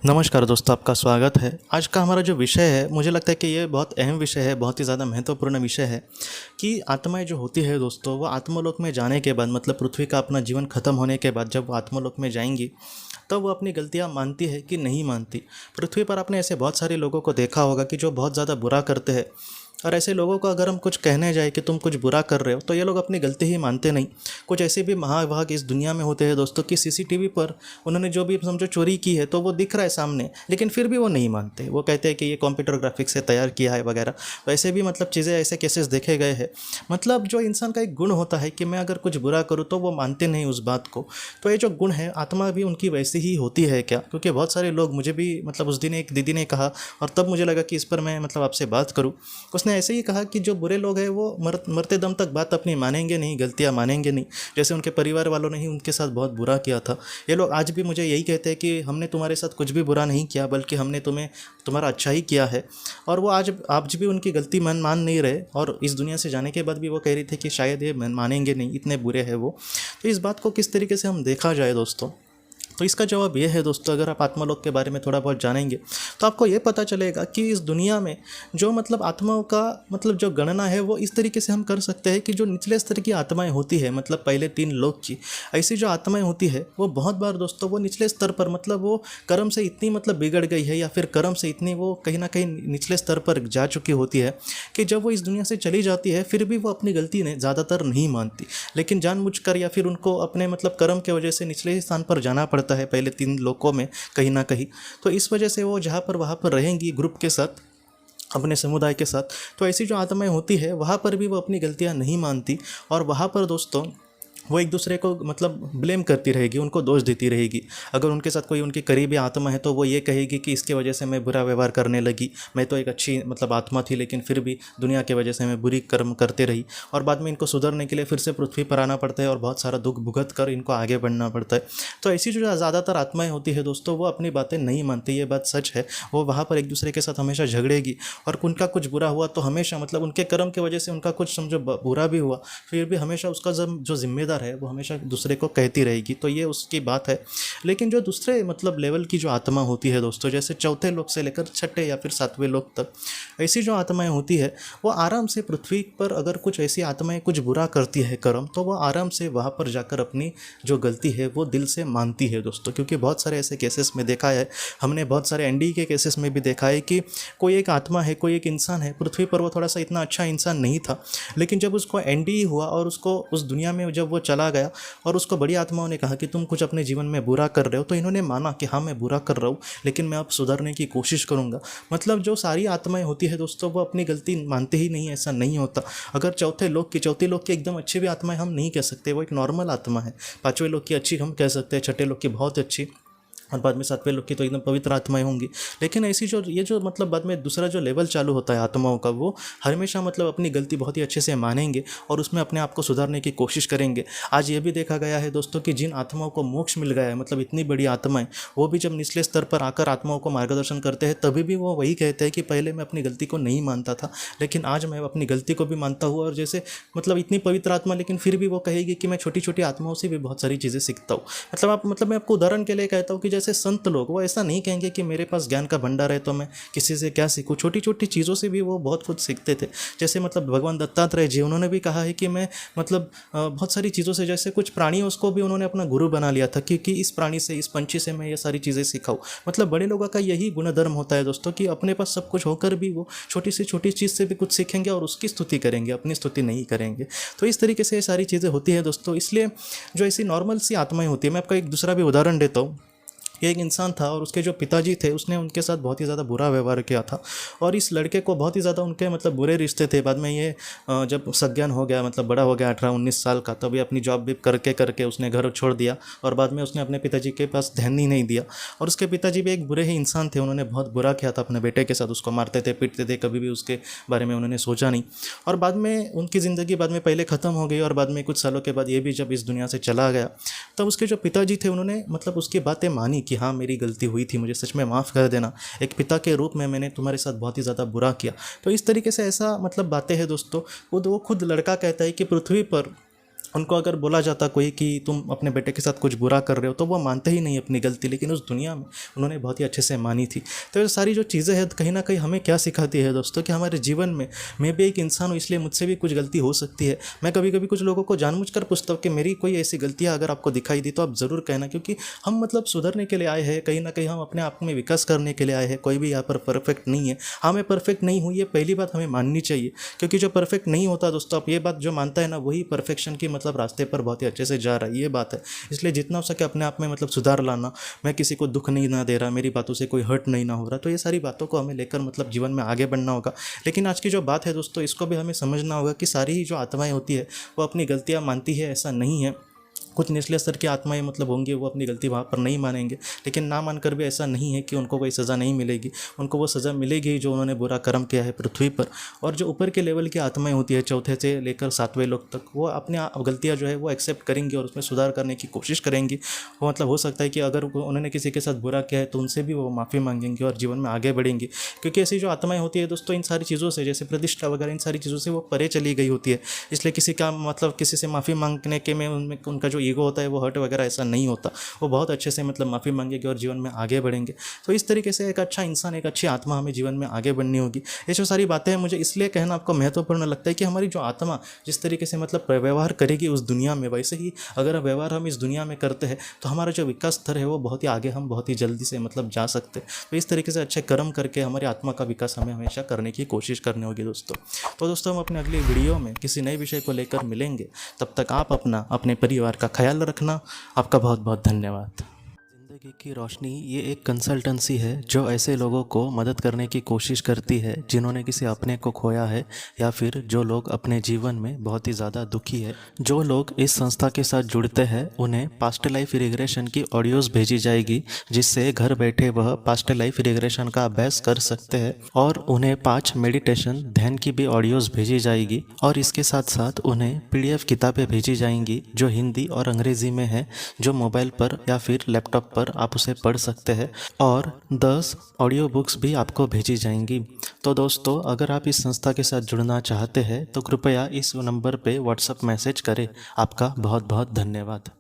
नमस्कार दोस्तों, आपका स्वागत है। आज का हमारा जो विषय है, मुझे लगता है कि ये बहुत अहम विषय है, बहुत ही ज़्यादा महत्वपूर्ण विषय है कि आत्माएँ जो होती है दोस्तों, वो आत्मलोक में जाने के बाद मतलब पृथ्वी का अपना जीवन खत्म होने के बाद जब वो आत्मलोक में जाएँगी, तब वो अपनी गलतियाँ मानती है कि नहीं मानती। पृथ्वी पर आपने ऐसे बहुत सारे लोगों को देखा होगा कि जो बहुत ज़्यादा बुरा करते हैं, और ऐसे लोगों को अगर हम कुछ कहने जाए कि तुम कुछ बुरा कर रहे हो, तो ये लोग अपनी गलती ही मानते नहीं। कुछ ऐसे भी महाभाग इस दुनिया में होते हैं दोस्तों कि सीसीटीवी पर उन्होंने जो भी समझो चोरी की है तो वो दिख रहा है सामने, लेकिन फिर भी वो नहीं मानते। वो कहते हैं कि ये कंप्यूटर ग्राफिक्स से तैयार किया है वगैरह। वैसे भी मतलब चीज़ें, ऐसे केसेस देखे गए हैं। मतलब जो इंसान का एक गुण होता है कि मैं अगर कुछ बुरा करूँ तो वो मानते नहीं उस बात को। तो ये जो गुण है, आत्मा भी उनकी वैसी ही होती है क्या? क्योंकि बहुत सारे लोग, मुझे भी मतलब उस दिन एक दीदी ने कहा और तब मुझे लगा कि इस पर मैं मतलब आपसे बात करूँ। उसने ऐसे ही कहा कि जो बुरे लोग हैं वो मरते दम तक बात अपनी मानेंगे नहीं, गलतियाँ मानेंगे नहीं। जैसे उनके परिवार वालों ने ही उनके साथ बहुत बुरा किया था। ये लोग आज भी मुझे यही कहते हैं कि हमने तुम्हारे साथ कुछ भी बुरा नहीं किया, बल्कि हमने तुम्हारा अच्छा ही किया है। और वो आज भी उनकी गलती मान नहीं रहे, और इस दुनिया से जाने के बाद भी वो कह रही थी कि शायद ये मानेंगे नहीं, इतने बुरे हैं वो। तो इस बात को किस तरीके से हम देखा जाए दोस्तों, तो इसका जवाब ये है दोस्तों, अगर आप आत्मालोक के बारे में थोड़ा बहुत जानेंगे तो आपको ये पता चलेगा कि इस दुनिया में जो मतलब आत्माओं का मतलब जो गणना है वो इस तरीके से हम कर सकते हैं कि जो निचले स्तर की आत्माएं होती है, मतलब पहले 3 लोक की, ऐसी जो आत्माएं होती है वो बहुत बार दोस्तों वो निचले स्तर पर मतलब वो कर्म से इतनी मतलब बिगड़ गई है, या फिर कर्म से इतनी वो कहीं ना कहीं निचले स्तर पर जा चुकी होती है कि जब वो इस दुनिया से चली जाती है फिर भी वो अपनी गलती ने ज़्यादातर नहीं मानती, लेकिन जानबूझकर या फिर उनको अपने मतलब कर्म के वजह से निचले स्थान पर जाना पड़ता है पहले 3 लोकों में कहीं ना कहीं। तो इस वजह से वो जहाँ पर वहाँ पर रहेंगी ग्रुप के साथ, अपने समुदाय के साथ, तो ऐसी जो आत्माएं होती है वहाँ पर भी वो अपनी गलतियाँ नहीं मानती, और वहाँ पर दोस्तों वो एक दूसरे को मतलब ब्लेम करती रहेगी, उनको दोष देती रहेगी। अगर उनके साथ कोई उनकी करीबी आत्मा है तो वो ये कहेगी कि इसके वजह से मैं बुरा व्यवहार करने लगी, मैं तो एक अच्छी मतलब आत्मा थी, लेकिन फिर भी दुनिया की वजह से मैं बुरी कर्म करते रही, और बाद में इनको सुधरने के लिए फिर से पृथ्वी पर आना पड़ता है और बहुत सारा दुख भुगत कर इनको आगे बढ़ना पड़ता है। तो ऐसी जो ज़्यादातर आत्माएं होती है दोस्तों, वो अपनी बातें नहीं मानती, ये बात सच है। वो वहाँ पर एक दूसरे के साथ हमेशा झगड़ेगी, और उनका कुछ बुरा हुआ तो हमेशा मतलब उनके कर्म की वजह से उनका कुछ समझो बुरा भी हुआ, फिर भी हमेशा उसका जो जिम्मेदार है वो हमेशा दूसरे को कहती रहेगी। तो ये उसकी बात है। लेकिन जो दूसरे मतलब लेवल की जो आत्मा होती है दोस्तों, जैसे चौथे लोक से लेकर छठे या फिर 7वें लोक तक, ऐसी जो आत्माएं होती है वो आराम से पृथ्वी पर, अगर कुछ ऐसी आत्माएं कुछ बुरा करती है कर्म, तो वो आराम से वहाँ पर जाकर अपनी जो गलती है वो दिल से मानती है दोस्तों। क्योंकि बहुत सारे ऐसे केसेस में देखा है हमने, बहुत सारे एनडी के केसेस में भी देखा है कि कोई एक आत्मा है, कोई एक इंसान है पृथ्वी पर, वो थोड़ा सा इतना अच्छा इंसान नहीं था, लेकिन जब उसको एनडी हुआ और उसको उस दुनिया में जब वो चला गया और उसको बड़ी आत्माओं ने कहा कि तुम कुछ अपने जीवन में बुरा कर रहे हो, तो इन्होंने माना कि हाँ मैं बुरा कर रहा हूँ, लेकिन मैं अब सुधरने की कोशिश करूँगा। मतलब जो सारी आत्माएं होती है दोस्तों, वो अपनी गलती मानते ही नहीं, ऐसा नहीं होता। अगर चौथे लोग की एकदम अच्छी भी आत्माएं हम नहीं कह सकते, वो एक नॉर्मल आत्मा है। 5वें लोग की अच्छी हम कह सकते हैं, छठे लोग की बहुत अच्छी, और बाद में 7वें लोग की तो एकदम पवित्र आत्माएं होंगी। लेकिन ऐसी जो ये जो मतलब बाद में दूसरा जो लेवल चालू होता है आत्माओं का, वो हमेशा मतलब अपनी गलती बहुत ही अच्छे से मानेंगे और उसमें अपने आप को सुधारने की कोशिश करेंगे। आज ये भी देखा गया है दोस्तों कि जिन आत्माओं को मोक्ष मिल गया है, मतलब इतनी बड़ी आत्माएं, वो भी जब निचले स्तर पर आकर आत्माओं को मार्गदर्शन करते हैं तभी भी वो वही कहते हैं कि पहले मैं अपनी गलती को नहीं मानता था, लेकिन आज मैं अपनी गलती को भी मानता हूँ। और जैसे मतलब इतनी पवित्र आत्मा, लेकिन फिर भी वो कहेगी कि मैं छोटी छोटी आत्माओं से भी बहुत सारी चीज़ें सीखता हूँ। मतलब मैं आपको उदाहरण के लिए कहता हूँ कि जैसे संत लोग, वो ऐसा नहीं कहेंगे कि मेरे पास ज्ञान का भंडार है तो मैं किसी से क्या सीखूं, छोटी छोटी चीज़ों से भी वो बहुत कुछ सीखते थे। जैसे मतलब भगवान दत्तात्रेय जी, उन्होंने भी कहा है कि मैं मतलब बहुत सारी चीज़ों से, जैसे कुछ प्राणियों को भी उन्होंने अपना गुरु बना लिया था क्योंकि इस प्राणी से, इस पंछी से मैं ये सारी चीज़ें सीखाऊँ। मतलब बड़े लोगों का यही गुणधर्म होता है दोस्तों कि अपने पास सब कुछ होकर भी वो छोटी से छोटी चीज़ से भी कुछ सीखेंगे और उसकी स्तुति करेंगे, अपनी स्तुति नहीं करेंगे। तो इस तरीके से ये सारी चीज़ें होती है दोस्तों। इसलिए जो ऐसी नॉर्मल सी आत्माएं होती है, मैं आपका एक दूसरा भी उदाहरण देता हूँ। एक इंसान था और उसके जो पिताजी थे, उसने उनके साथ बहुत ही ज़्यादा बुरा व्यवहार किया था, और इस लड़के को बहुत ही ज़्यादा उनके मतलब बुरे रिश्ते थे। बाद में ये जब सज्ञान हो गया, मतलब बड़ा हो गया 18-19 साल का, तभी अपनी जॉब भी करके करके उसने घर छोड़ दिया, और बाद में उसने अपने पिताजी के पास ध्यान ही नहीं दिया। और उसके पिताजी भी एक बुरे ही इंसान थे, उन्होंने बहुत बुरा किया था अपने बेटे के साथ, उसको मारते थे, पीटते थे, कभी भी उसके बारे में उन्होंने सोचा नहीं। और बाद में उनकी ज़िंदगी बाद में पहले ख़त्म हो गई, और बाद में कुछ सालों के बाद ये भी जब इस दुनिया से चला गया, तब उसके जो पिताजी थे उन्होंने मतलब उसकी बातें मानी कि हाँ मेरी गलती हुई थी, मुझे सच में माफ़ कर देना, एक पिता के रूप में मैंने तुम्हारे साथ बहुत ही ज़्यादा बुरा किया। तो इस तरीके से ऐसा मतलब बातें हैं दोस्तों। वो खुद लड़का कहता है कि पृथ्वी पर उनको अगर बोला जाता कोई कि तुम अपने बेटे के साथ कुछ बुरा कर रहे हो तो वो मानते ही नहीं अपनी गलती, लेकिन उस दुनिया में उन्होंने बहुत ही अच्छे से मानी थी। तो ये सारी जो चीज़ें हैं कहीं ना कहीं हमें क्या सिखाती है दोस्तों, कि हमारे जीवन में मैं भी एक इंसान हूँ, इसलिए मुझसे भी कुछ गलती हो सकती है। मैं कभी कभी कुछ लोगों को जानबूझकर पूछता हूँ कि मेरी कोई ऐसी गलतियाँ अगर आपको दिखाई दी तो आप ज़रूर कहना, क्योंकि हम मतलब सुधरने के लिए आए हैं, कहीं ना कहीं हम अपने आप में विकास करने के लिए आए हैं। कोई भी यहाँ पर परफेक्ट नहीं है। हाँ, मैं परफेक्ट नहीं हूँ, ये पहली बात हमें माननी चाहिए, क्योंकि जो परफेक्ट नहीं होता दोस्तों, आप ये बात जो मानता है ना, वही परफेक्शन की मतलब रास्ते पर बहुत ही अच्छे से जा रहा है, ये बात है। इसलिए जितना हो सके अपने आप में मतलब सुधार लाना। मैं किसी को दुख नहीं ना दे रहा, मेरी बातों से कोई हर्ट नहीं ना हो रहा, तो ये सारी बातों को हमें लेकर मतलब जीवन में आगे बढ़ना होगा। लेकिन आज की जो बात है दोस्तों, इसको भी हमें समझना होगा कि सारी ही जो आत्माएं होती है वो अपनी गलतियां मानती है, ऐसा नहीं है। कुछ निचले स्तर की आत्माएं मतलब होंगी, वो अपनी गलती वहाँ पर नहीं मानेंगे, लेकिन ना मानकर भी ऐसा नहीं है कि उनको कोई सज़ा नहीं मिलेगी। उनको वो सज़ा मिलेगी जो उन्होंने बुरा कर्म किया है पृथ्वी पर। और जो ऊपर के लेवल की आत्माएं होती है, चौथे से लेकर 7वें लोग तक, वो अपनी गलतियाँ जो है वो एक्सेप्ट करेंगी और उसमें सुधार करने की कोशिश करेंगी। वो मतलब हो सकता है कि अगर उन्होंने किसी के साथ बुरा किया है तो उनसे भी वो माफ़ी मांगेंगे और जीवन में आगे बढ़ेंगी। क्योंकि ऐसी जो आत्माएं होती है दोस्तों, इन सारी चीज़ों से, जैसे प्रतिष्ठा वगैरह, इन सारी चीज़ों से वो परे चली गई होती है। इसलिए किसी का मतलब किसी से माफ़ी मांगने के में उनमें उनका जो ईगो होता है वो हर्ट वगैरह ऐसा नहीं होता। वो बहुत अच्छे से मतलब माफ़ी मांगेंगे और जीवन में आगे बढ़ेंगे। तो इस तरीके से एक अच्छा इंसान, एक अच्छी आत्मा हमें जीवन में आगे बढ़नी होगी। ये जो सारी बातें हैं, मुझे इसलिए कहना आपको महत्वपूर्ण लगता है कि हमारी जो आत्मा जिस तरीके से मतलब व्यवहार करेगी उस दुनिया में, वैसे ही अगर व्यवहार हम इस दुनिया में करते हैं तो हमारा जो विकास स्तर है वो बहुत ही आगे, हम बहुत ही जल्दी से मतलब जा सकते हैं। तो इस तरीके से अच्छे कर्म करके हमारी आत्मा का विकास हमें हमेशा करने की कोशिश करनी होगी दोस्तों। तो दोस्तों, हम अपने अगली वीडियो में किसी नए विषय को लेकर मिलेंगे। तब तक आप अपना, अपने परिवार का ख्याल रखना। आपका बहुत बहुत धन्यवाद। ज़िंदगी की रोशनी ये एक कंसल्टेंसी है जो ऐसे लोगों को मदद करने की कोशिश करती है जिन्होंने किसी अपने को खोया है, या फिर जो लोग अपने जीवन में बहुत ही ज़्यादा दुखी है। जो लोग इस संस्था के साथ जुड़ते हैं उन्हें पास्ट लाइफ रिग्रेशन की ऑडियोज़ भेजी जाएगी, जिससे घर बैठे वह पास्ट लाइफ रिग्रेशन का अभ्यास कर सकते हैं। और उन्हें 5 मेडिटेशन ध्यान की भी ऑडियोज़ भेजी जाएगी। और इसके साथ साथ उन्हें PDF किताबें भेजी जाएंगी जो हिंदी और अंग्रेज़ी में है, जो मोबाइल पर या फिर लैपटॉप पर आप उसे पढ़ सकते हैं। और 10 ऑडियो बुक्स भी आपको भेजी जाएंगी। तो दोस्तों, अगर आप इस संस्था के साथ जुड़ना चाहते हैं तो कृपया इस नंबर पे व्हाट्सएप मैसेज करें। आपका बहुत बहुत धन्यवाद।